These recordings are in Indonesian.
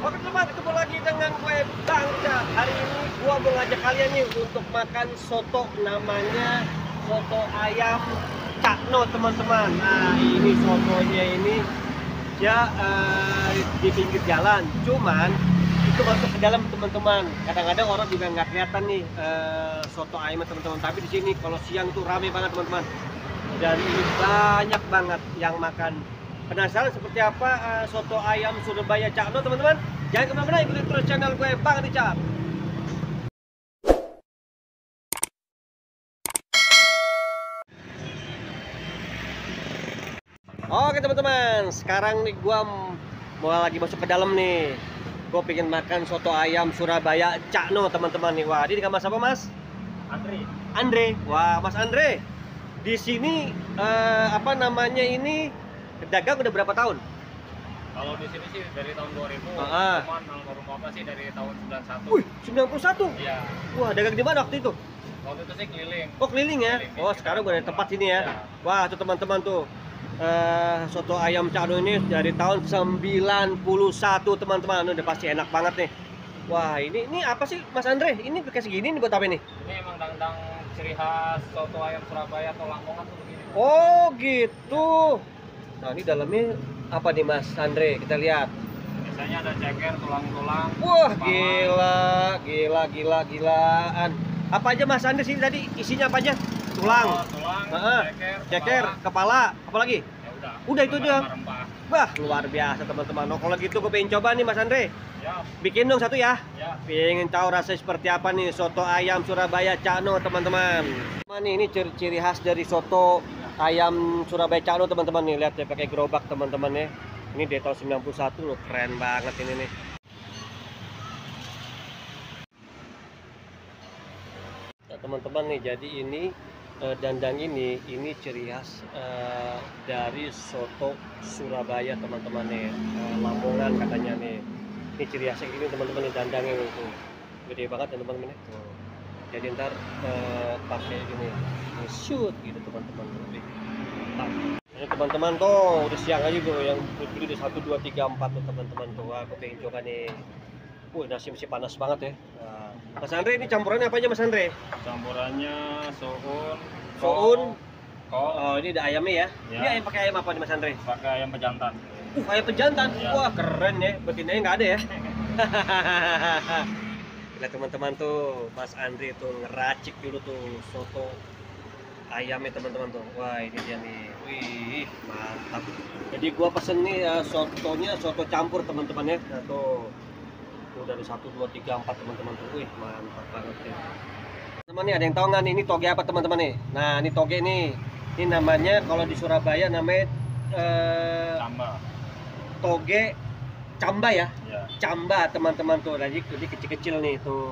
Oke teman, ketemu lagi dengan gue Bang Rizal. Hari ini gue mau ngajak kalian nih untuk makan soto, namanya soto ayam Cakno teman-teman. Nah ini sotonya ini dia di pinggir jalan, cuman itu masuk ke dalam teman-teman. Kadang-kadang orang juga nggak kelihatan nih soto ayam teman-teman, tapi di sini kalau siang tuh rame banget teman-teman. Dan ini banyak banget yang makan. Penasaran seperti apa soto ayam Surabaya Cakno teman-teman? Jangan kemana-mana, ikutin terus channel gue Bang Rizal. Oke teman-teman, sekarang nih gue mau lagi masuk ke dalam nih. Gue pengen makan soto ayam Surabaya Cakno teman-teman nih. Wah, ini dengan Mas apa Mas? Andre. Wah, Mas Andre. Di sini apa namanya ini dagang udah berapa tahun? Kalau di sini sih dari tahun 2000, Ah. cuman almarhum bapak sih dari tahun 91. Wih, 91? Iya, Wah, dagang di mana waktu itu? waktu itu sih keliling. Oh, keliling ya? Keliling. Oh, sekarang udah ada tempat sini ya? Iya. Wah, tuh teman-teman tuh soto ayam Cakno ini dari tahun 91 teman-teman. Udah pasti enak banget nih. Wah, ini apa sih Mas Andre? Ini kayak segini nih buat apa nih? Ini emang dangdang ciri khas soto ayam Surabaya atau Lamongan tuh begini. Oh, gitu. Nah, ini dalamnya apa nih Mas Andre? Kita lihat. Biasanya ada ceker, tulang-tulang. Wah, kepala. gilaan. Apa aja Mas Andre sini tadi isinya apa aja? Tulang, Oh, tulang, Heeh. ceker, kepala, apa lagi? Ya udah. Udah itu doang. Rempah. Wah, luar biasa teman-teman. Oh, kalau gitu gue pengen coba nih Mas Andre. Ya, Bikin dong satu ya. ya. Pengen tahu rasa seperti apa nih soto ayam Surabaya Cakno teman-teman. Ini ciri khas dari soto ayam Surabaya Cakno teman-teman nih. Lihat ya pakai gerobak teman-teman ya. Ini dari tahun 91 loh, keren banget ini nih. Nah, teman-teman nih, jadi ini dandang ini ciri khas dari soto Surabaya teman-teman nih. Lamongan katanya nih. Ini ciri khasnya ini teman-teman nih, dandangnya nih tuh. Gede banget ya teman-teman nih. Tuh. Jadi ntar pakai gini shoot gitu teman-teman. Ini teman-teman tuh udah siang aja tuh, yang berdiri udah 1, 2, 3, 4 tuh teman-teman tuh. Wah, aku pengen coba nih. Nasi masih panas banget ya. Nah, Mas Andre ini campurannya apa aja Mas Andre? Campurannya soun, Soun. kol, Oh, ini ada ayamnya ya. Ya. Ini ayam pakai ayam apa nih Mas Andre? pakai ayam pejantan. Ayam pejantan. Ya. Wah, keren ya. Betinanya nggak ada ya. Lihat teman-teman tuh, Mas Andre tuh ngeracik dulu tuh soto ayamnya teman-teman tuh. Wah, ini dia nih. Wih, mantap. Jadi gua pesen nih sotonya soto campur teman-teman ya. Nah, tuh dari 1, 2, 3, 4 teman-teman tuh. Wih, mantap banget ya. Teman nih, ada yang tahu nggak nih ini toge apa teman-teman nih? Nah, ini toge nih. Ini namanya kalau di Surabaya namanya Tambah. toge camba ya. Ya. Camba teman-teman tuh. Jadi kecil-kecil nih tuh.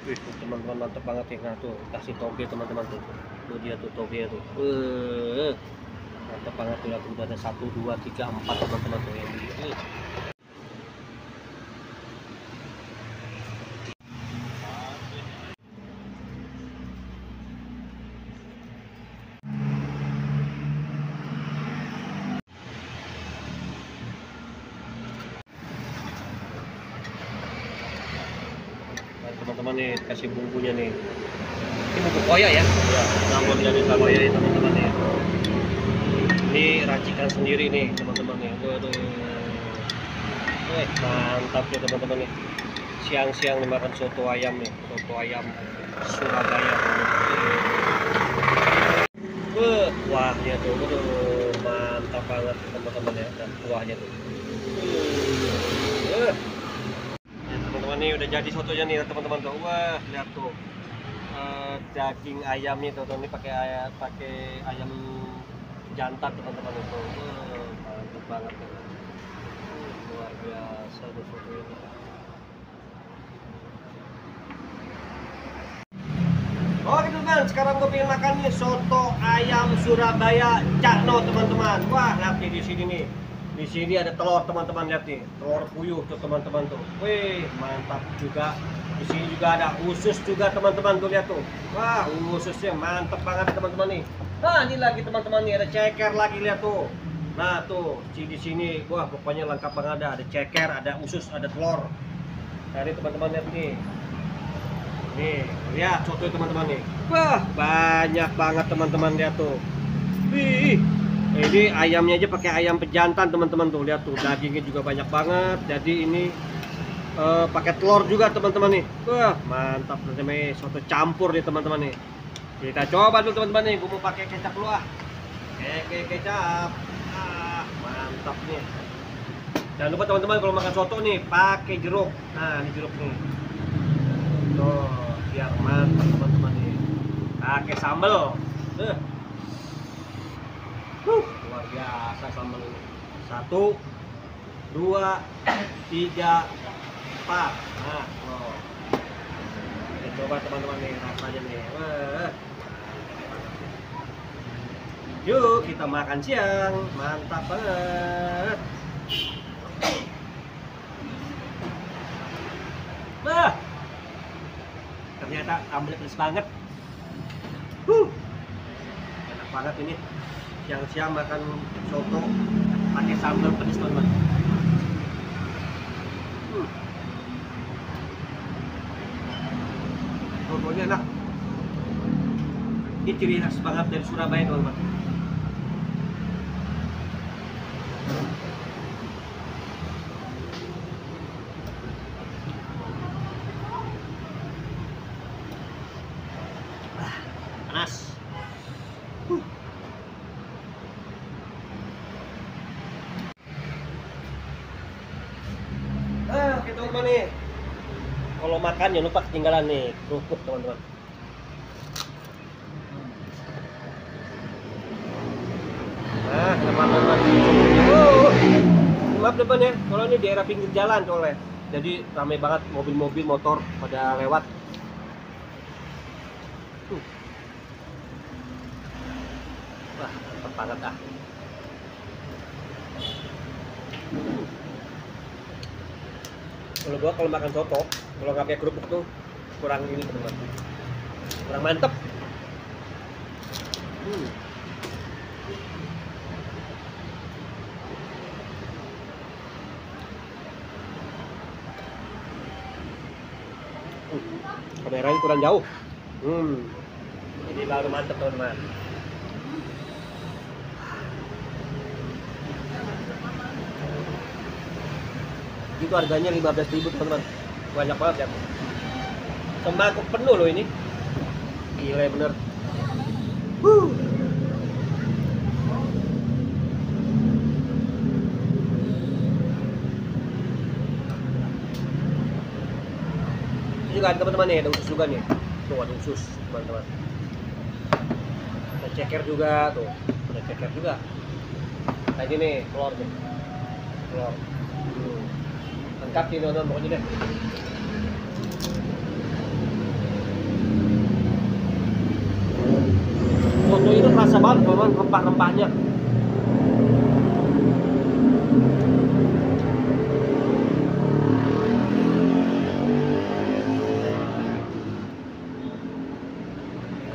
Wih, tuh, teman-teman mantap banget ya. Nah, tuh kasih toge teman-teman tuh. Tuh dia tuh toge tuh. Mantap banget tuh. Udah ada 1, 2, 3, 4 teman-teman tuh yang di. Teman-teman nih kasih bumbunya nih, ini bumbu koya ya, Campur jadi satu. koya ya teman-teman nih. Ini racikan sendiri nih teman-teman nih. Waduh, mantap ya teman-teman nih. Siang-siang nih makan soto ayam nih, soto ayam Surabaya. Kuahnya tuh, waduh, mantap banget teman-teman ya, dan kuahnya tuh. Teman-teman nih udah jadi sotonya nih teman-teman tuh. Wah, lihat tuh daging ayamnya tuh, ini pakai ayam jantan teman-teman itu. Mantap banget tuh. Luar biasa tuh sotonya tuh. Oke teman-teman, sekarang gue pengen makan nih soto ayam Surabaya Cakno teman-teman. Wah, lihat nih di sini nih. Di sini ada telur teman-teman, lihat nih, telur puyuh tuh teman-teman tuh. Wih, mantap juga. Di sini juga ada usus juga teman-teman tuh, lihat tuh. Wah, ususnya mantap banget teman-teman nih. Nah, ini lagi teman-teman nih ada ceker lagi, lihat tuh. Nah tuh, di sini, wah pokoknya lengkap banget ada ceker, ada usus, ada telur. Nah ini teman-teman lihat nih. Nih, lihat soto teman-teman nih. Wah, banyak banget teman-teman lihat tuh. Wih, ini ayamnya aja pakai ayam pejantan teman-teman tuh, lihat tuh dagingnya juga banyak banget. Jadi ini pakai telur juga teman-teman nih. Wah, mantap teman-teman. Soto campur nih teman-teman nih. Kita coba dulu teman-teman nih. Gue mau pakai kecap dulu ah. Kecap. Ah, mantap nih. Jangan lupa teman-teman kalau makan soto nih pakai jeruk. Nah, ini jeruk nih. Tuh, biar mantap teman-teman nih. Pakai sambal. Luar biasa sambal ini. 1 2 3 4. Nah, oh. Kita coba teman-teman nih rasanya nih. Wah. Yuk kita makan siang, mantap banget. Wah, ternyata sambal pedas banget. Enak banget ini. Siang-siang makan soto pakai sambal pedas teman-teman. Sotonya enak. Ini ciri khas banget dari Surabaya teman-teman. Panas. Oke teman-teman nih. Kalau makan jangan lupa ketinggalan nih kerupuk teman-teman. Nah, teman-teman. Maaf depan ya, kalau ini daerah pinggir jalan soalnya. Jadi ramai banget mobil-mobil motor pada lewat. Wah, mantap banget ah. Kalau makan soto, kalau nggak pakai kerupuk tuh kurang ini teman-teman. Kurang mantep. Kameranya kurang jauh. Ini baru mantep teman-teman. Itu harganya 15.000 teman-teman. Banyak banget ya. Semangkuk penuh loh ini. Gila bener. Ini juga ada teman-teman nih, ada usus juga nih. Tuh ada usus teman-teman. Ada ceker juga tuh. Ada ceker juga. Kayak gini nih, telur nih. Telur. Lengkap nih teman-teman pokoknya deh. Soto itu rasa banget teman-teman, rempah-rempahnya.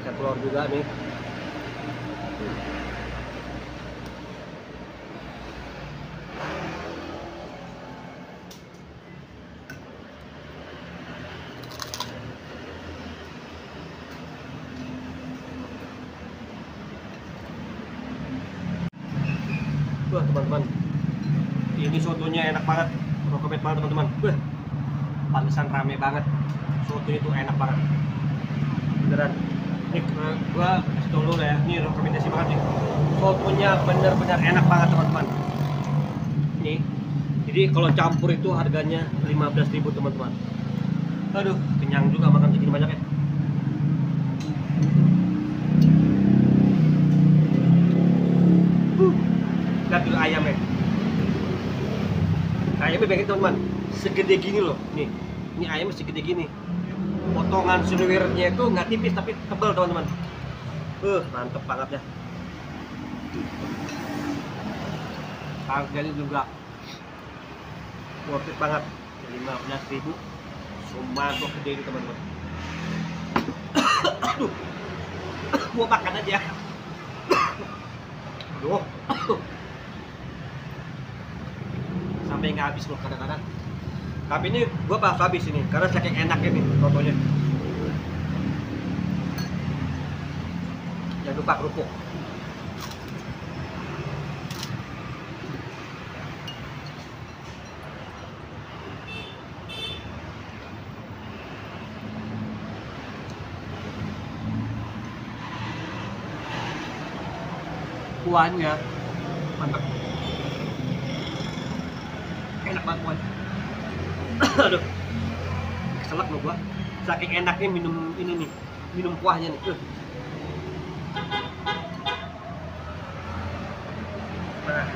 Ada telur juga nih. Wah teman-teman, ini sotonya enak banget, rekomend banget teman-teman. Wah, pantesan rame banget, sotonya itu enak banget, beneran. Nih, gua kasih tau dulu ya, ini rekomendasi banget nih. Sotonya bener-bener enak banget teman-teman. Nih, jadi kalau campur itu harganya 15.000 teman-teman. Aduh, kenyang juga makan segini banyak ya. Lihat dulu ayamnya. Ayamnya banyak teman-teman, segede gini loh. Nih, ini ayamnya segede gini. Potongan seluirnya itu nggak tipis tapi tebal teman-teman. Mantep banget ya. Harganya juga worth it banget. 15.000. Semangkuk gede ini teman-teman. Aduh, gua makan aja. Aduh. sampai nggak habis loh kadang-kadang. Tapi ini gua pas habis ini karena saking enaknya nih sotonya. Jangan lupa kerupuk. Kuahnya mantap, enak banget kuahnya. Aduh, keselak loh gua, saking enaknya minum ini nih, minum kuahnya nih. Nah,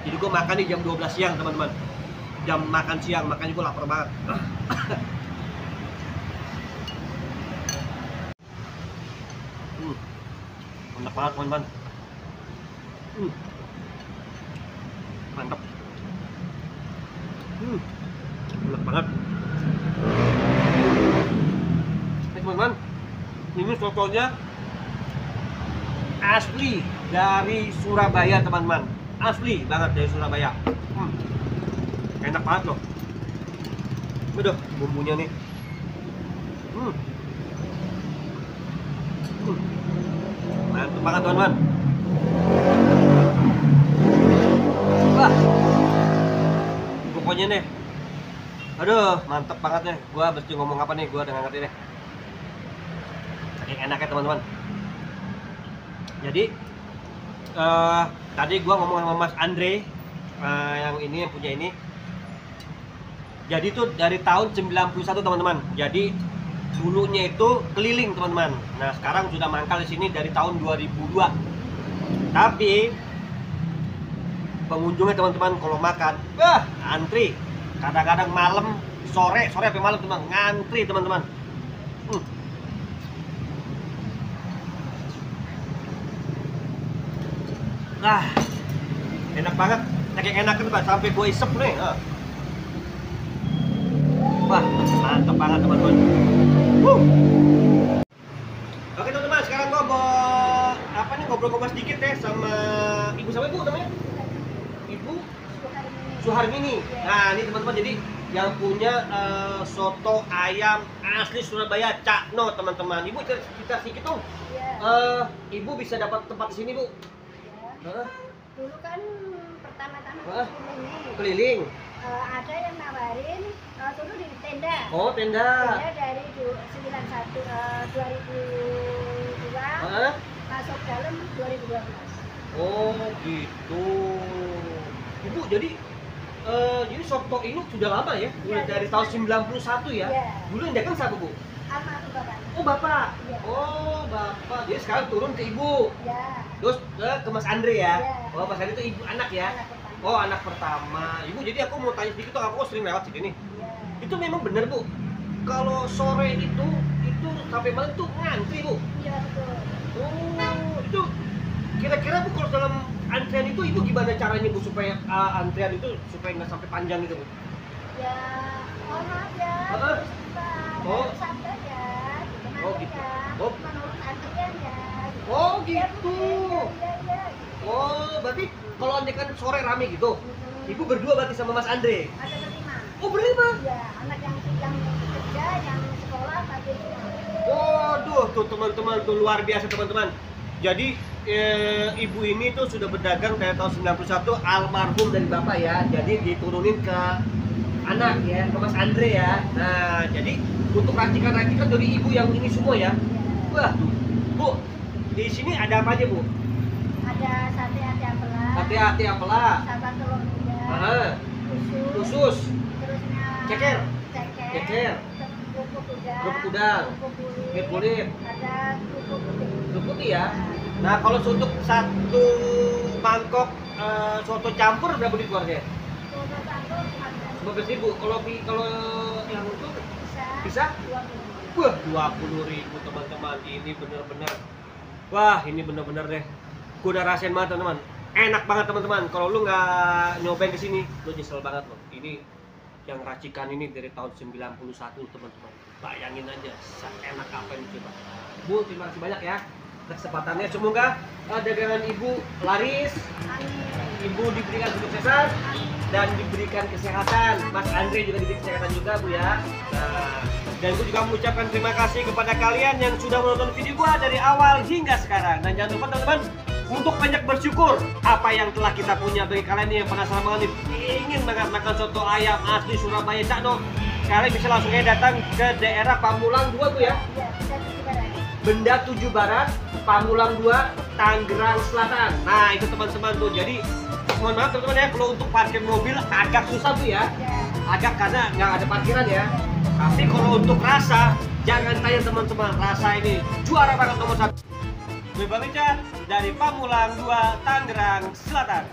jadi gua makan nih jam 12 siang teman-teman, jam makan siang, makanya gua lapar banget. Enak banget teman-teman. Mantap. Enak banget. Teman-teman, ini sotonya asli dari Surabaya teman-teman, asli banget dari Surabaya. Enak banget loh. Udah bumbunya nih. Mantap banget teman-teman. Wah, pokoknya nih, aduh mantep banget nih. Gua mesti ngomong apa nih, gua udah nggak ngerti deh. Saking enaknya teman-teman. Jadi tadi gua ngomong sama Mas Andre, yang ini yang punya ini. Jadi tuh dari tahun 91 teman-teman. Jadi dulunya itu keliling teman-teman. Nah sekarang sudah mangkal di sini dari tahun 2002. Tapi pengunjungnya teman-teman kalau makan, antri. Kadang-kadang malam, sore sampai malam teman, ngantri teman-teman. Enak banget, saking enak kan sampai gue isep nih. Wah, mantap banget teman-teman. Oke teman-teman, sekarang gue mau ngobrol-ngobrol sedikit ya sama ibu, sama ibu namanya? Ibu Suharmini. Nah ini teman-teman, jadi yang punya soto ayam asli Surabaya, Cakno teman-teman. Ibu cerita sedikit dong. Ibu bisa dapat tempat di sini bu? Ya. Dulu kan pertama-tama keliling. Ada yang nawarin dulu di tenda. Oh tenda. Tenda dari 2002 masuk dalam 2012. Oh gitu. Ibu jadi soto ini sudah lama ya? Ya, dari tahun 91 ya? Ya. Dulu yang dagang siapa bu? Almarhum bapak. Oh bapak. Ya. Oh bapak. Jadi sekarang turun ke ibu. Ya. Terus ke Mas Andre ya? Ya. Oh Mas Andre itu ibu anak ya? Anak pertama. Oh anak pertama. Ibu jadi aku mau tanya sedikit tuh, aku sering lewat sini nih. Ya. Itu memang benar bu? Kalau sore itu sampai malam tuh ngantri bu? Iya betul. Oh itu kira-kira bu kalau dalam antrian itu ibu gimana caranya bu supaya antrian itu supaya nggak sampai panjang gitu bu? Ya, mohon maaf ya. Heeh. Terus kita Oh. sabar ya. Oh, gitu. Oh. Menurut antrian ya. Oh gitu. Iya. Oh berarti kalau antrian sore rame gitu, ibu berdua berarti sama Mas Andre? Ada berlima. Oh berlima? Ya, anak yang kerja, yang sekolah, tadi semua. Waduh, tuh teman-teman tuh luar biasa teman-teman. Jadi ibu ini tuh sudah berdagang dari tahun 91, almarhum dari bapak ya. Jadi diturunin ke anak ya, ke Mas Andre ya. Nah, jadi untuk racikan-racikan dari ibu yang ini semua ya. Wah, Bu, di sini ada apa aja Bu? Ada sate hati ampela, Hati-hati apalah. sambal telur muda, Khusus, terusnya ceker, kerupuk udang, kerupuk udang, kerupuk kulit, ada kerupuk putih. kerupuk putih ya. Nah, kalau untuk satu mangkok soto campur berapa duit keluarga? Soto campur 15.000. Kalau yang itu bisa bisa? 20. Wah, 20.000 teman-teman. Ini bener-bener. Wah, ini bener-bener deh. Gue udah rasain banget teman-teman. Enak banget teman-teman. Kalau lu nggak nyobain kesini, lu nyesel banget loh. Ini yang racikan ini dari tahun 91 teman-teman. Bayangin aja, enak apa ini coba. Bu, terima kasih banyak ya kesempatannya. Semoga dagangan ibu laris, Amin. ibu diberikan kesuksesan, Amin. dan diberikan kesehatan. Mas Andre juga diberi kesehatan juga Bu ya. Nah, dan gue juga mengucapkan terima kasih kepada kalian yang sudah menonton video gua dari awal hingga sekarang. Dan jangan lupa teman-teman untuk banyak bersyukur apa yang telah kita punya. Bagi kalian yang penasaran banget nih, ingin banget makan soto ayam asli Surabaya Cakno, kalian bisa langsung aja datang ke daerah Pamulang 2 Bu ya. Iya, kita di barat. Benda 7 Barat, Pamulang 2, Tangerang Selatan. Nah itu teman-teman tuh. Jadi mohon maaf teman-teman ya, kalau untuk parkir mobil agak susah tuh ya. Ya. Agak karena nggak ada parkiran ya. Tapi kalau untuk rasa, jangan tanya teman-teman, rasa ini juara banget nomor 1. Gue Bang Richard dari Pamulang 2, Tangerang Selatan.